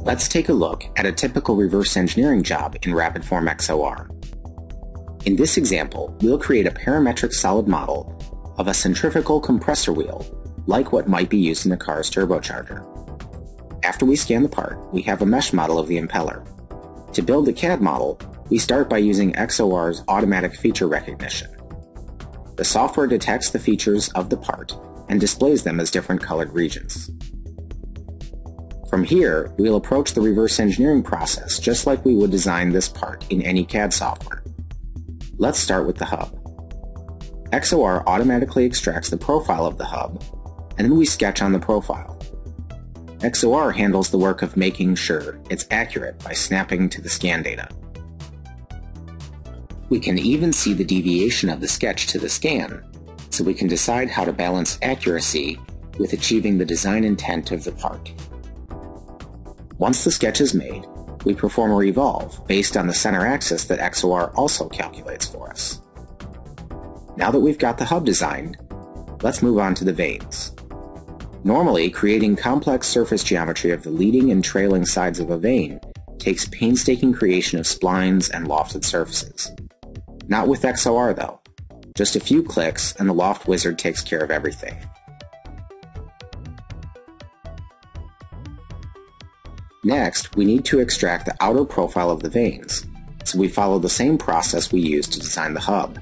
Let's take a look at a typical reverse engineering job in Rapidform XOR. In this example, we'll create a parametric solid model of a centrifugal compressor wheel, like what might be used in a car's turbocharger. After we scan the part, we have a mesh model of the impeller. To build the CAD model, we start by using XOR's automatic feature recognition. The software detects the features of the part and displays them as different colored regions. From here, we'll approach the reverse engineering process just like we would design this part in any CAD software. Let's start with the hub. XOR automatically extracts the profile of the hub, and then we sketch on the profile. XOR handles the work of making sure it's accurate by snapping to the scan data. We can even see the deviation of the sketch to the scan, so we can decide how to balance accuracy with achieving the design intent of the part. Once the sketch is made, we perform a revolve based on the center axis that XOR also calculates for us. Now that we've got the hub designed, let's move on to the vanes. Normally, creating complex surface geometry of the leading and trailing sides of a vane takes painstaking creation of splines and lofted surfaces. Not with XOR though. Just a few clicks and the loft wizard takes care of everything. Next, we need to extract the outer profile of the vanes, so we follow the same process we used to design the hub.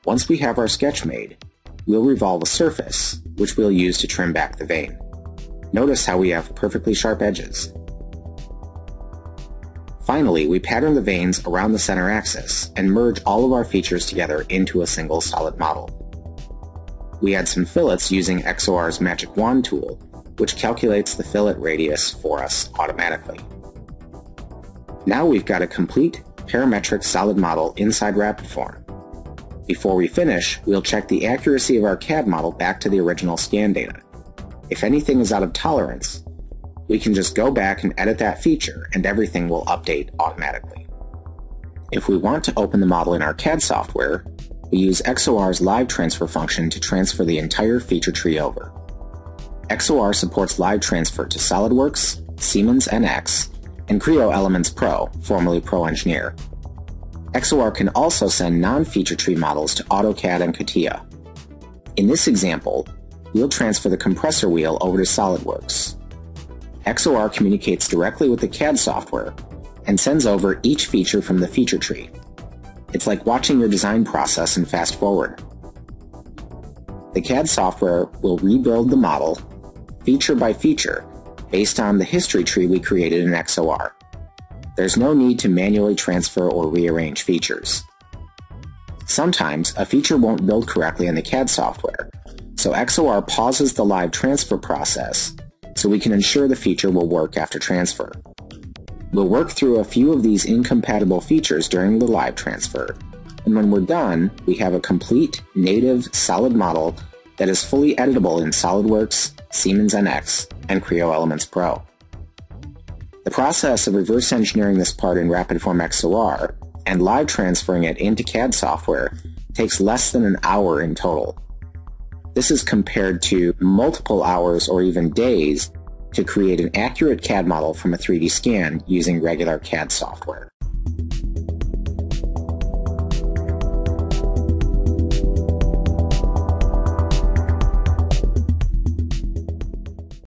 Once we have our sketch made, we'll revolve a surface, which we'll use to trim back the vane. Notice how we have perfectly sharp edges. Finally, we pattern the vanes around the center axis and merge all of our features together into a single solid model. We add some fillets using XOR's Magic Wand tool, which calculates the fillet radius for us automatically. Now we've got a complete parametric solid model inside Rapidform. Before we finish, we'll check the accuracy of our CAD model back to the original scan data. If anything is out of tolerance, we can just go back and edit that feature and everything will update automatically. If we want to open the model in our CAD software, we use XOR's live transfer function to transfer the entire feature tree over. XOR supports live transfer to SOLIDWORKS, Siemens NX, and Creo Elements Pro, formerly Pro Engineer. XOR can also send non-feature tree models to AutoCAD and CATIA. In this example, we'll transfer the compressor wheel over to SOLIDWORKS. XOR communicates directly with the CAD software and sends over each feature from the feature tree. It's like watching your design process and fast forward. The CAD software will rebuild the model, feature by feature, based on the history tree we created in XOR. There's no need to manually transfer or rearrange features. Sometimes a feature won't build correctly in the CAD software, so XOR pauses the live transfer process so we can ensure the feature will work after transfer. We'll work through a few of these incompatible features during the live transfer, and when we're done, we have a complete, native, solid model that is fully editable in SOLIDWORKS, Siemens NX, and Creo Elements Pro. The process of reverse engineering this part in Rapidform XOR and live transferring it into CAD software takes less than an hour in total. This is compared to multiple hours or even days to create an accurate CAD model from a 3D scan using regular CAD software.